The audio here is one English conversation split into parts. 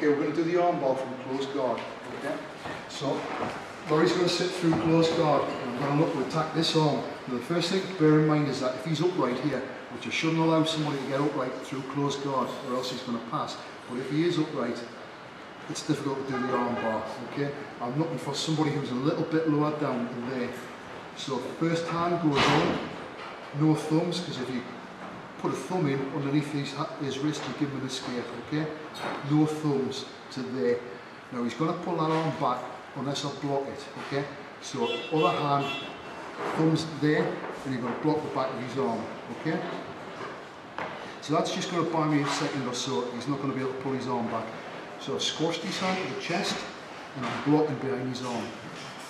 Okay, we're going to do the arm bar from close guard. Okay, so Laurie's going to sit through close guard, and I'm going to look to attack this arm. Now, the first thing to bear in mind is that if he's upright here, which I shouldn't allow somebody to get upright through close guard, or else he's going to pass. But if he is upright, it's difficult to do the arm bar. Okay, I'm looking for somebody who's a little bit lower down than there. So first hand goes on, no thumbs, because if you put a thumb in underneath his wrist, you give him an escape. Okay, no thumbs to there. Now he's going to pull that arm back unless I block it. Okay, so other hand, thumbs there, and you're going to block the back of his arm. Okay, so that's just going to buy me a second or so. He's not going to be able to pull his arm back. So I've squashed his hand to the chest, and I'm blocking behind his arm.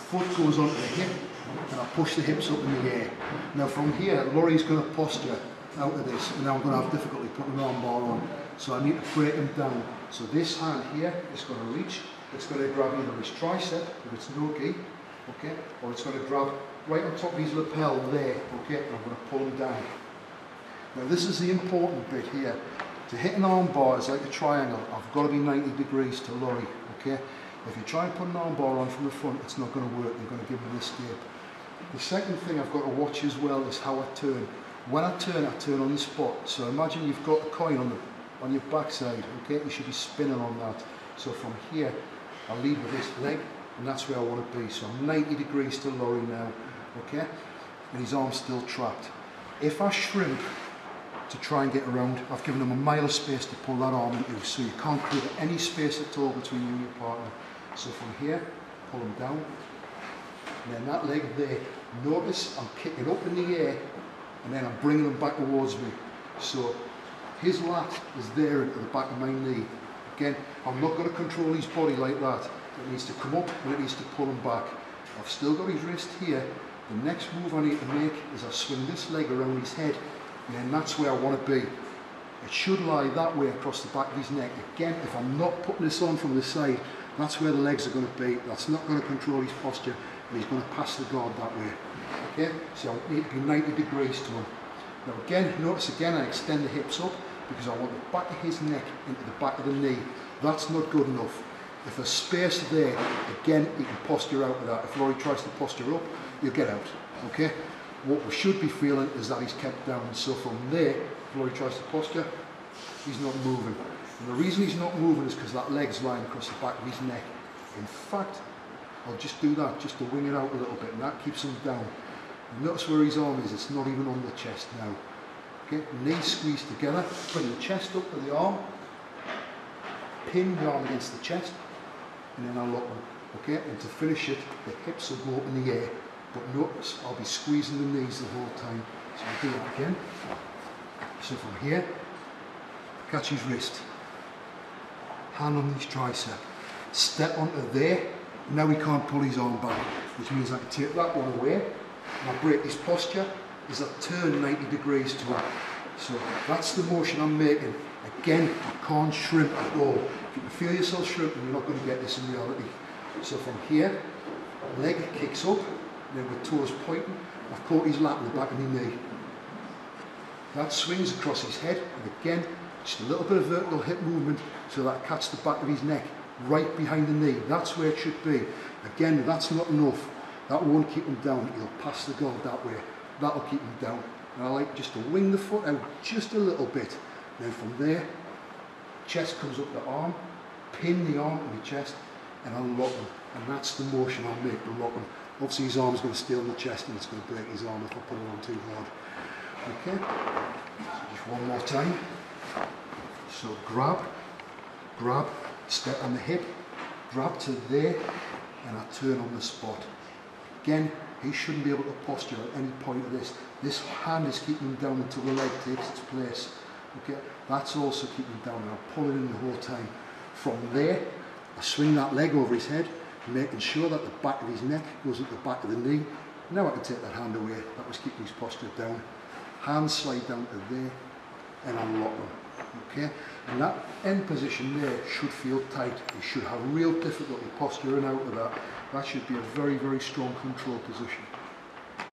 Foot goes onto the hip, and I push the hips up in the air. Now from here, Laurie's going to posture out of this, and now I'm going to have difficulty putting an arm bar on. So I need to break him down. So this hand here is going to reach, it's going to grab either his tricep, if it's no gi, okay, or it's going to grab right on top of his lapel there, okay, and I'm going to pull him down. Now this is the important bit here. To hit an arm bar is like a triangle. I've got to be 90 degrees to Laurie, okay? If you try and put an arm bar on from the front, it's not going to work. You're going to give him an escape. The second thing I've got to watch as well is how I turn. When I turn on the spot. So imagine you've got a coin on your backside, okay? You should be spinning on that. So from here, I lead with this leg, and that's where I want to be. So I'm 90 degrees to Laurie now, okay? And his arm's still trapped. If I shrimp to try and get around, I've given him a mile of space to pull that arm into, so you can't create any space at all between you and your partner. So from here, pull him down, and then that leg there, notice I'm kicking up in the air, and then I'm bringing him back towards me. So his lat is there at the back of my knee. Again, I'm not going to control his body like that. It needs to come up, and it needs to pull him back. I've still got his wrist here. The next move I need to make is I swing this leg around his head, and then that's where I want to be. It should lie that way across the back of his neck. Again, if I'm not putting this on from the side, that's where the legs are going to be. That's not going to control his posture, and he's going to pass the guard that way. Okay, so I need to be 90 degrees to him. Now again, notice again I extend the hips up because I want the back of his neck into the back of the knee. That's not good enough. If there's space there, again, you can posture out of that. If Laurie tries to posture up, you'll get out. Okay? What we should be feeling is that he's kept down. So from there, if Laurie tries to posture, he's not moving. And the reason he's not moving is because that leg's lying across the back of his neck. In fact, I'll just do that just to wing it out a little bit, and that keeps him down. And notice where his arm is, it's not even on the chest now. Okay, knees squeezed together, bring the chest up to the arm, pin the arm against the chest, and then I'll lock him. Okay, and to finish it, the hips will go up in the air. But notice, I'll be squeezing the knees the whole time. So I'll do that again. So from here, catch his wrist. Hand on his tricep. Step onto there. Now he can't pull his arm back, which means I can take that one away. And I break his posture as I turn 90 degrees to him. So that's the motion I'm making. Again, you can't shrimp at all. If you can feel yourself shrimping, you're not going to get this in reality. So from here, leg kicks up. Then with toes pointing, I've caught his lat in the back of my knee. That swings across his head, and again, just a little bit of vertical hip movement so that I catch the back of his neck right behind the knee. That's where it should be. Again, that's not enough. That won't keep him down. He'll pass the guard that way. That'll keep him down. And I like just to wing the foot out just a little bit. Then from there, chest comes up the arm, pin the arm to the chest, and I'll lock him. And that's the motion I'll make to lock him. Obviously his arm's going to stay on the chest and it's going to break his arm if I put it on too hard. Okay, so just one more time. So grab, step on the hip, grab to there, and I turn on the spot. Again, he shouldn't be able to posture at any point of this. This hand is keeping him down until the leg takes its place. Okay, that's also keeping him down, and I'll pull it in the whole time. From there, I swing that leg over his head, making sure that the back of his neck goes at the back of the knee. Now I can take that hand away. That was keeping his posture down. Hands slide down to there, and unlock them. Okay, and that end position there should feel tight. You should have real difficulty posturing out of that. That should be a very, very strong control position.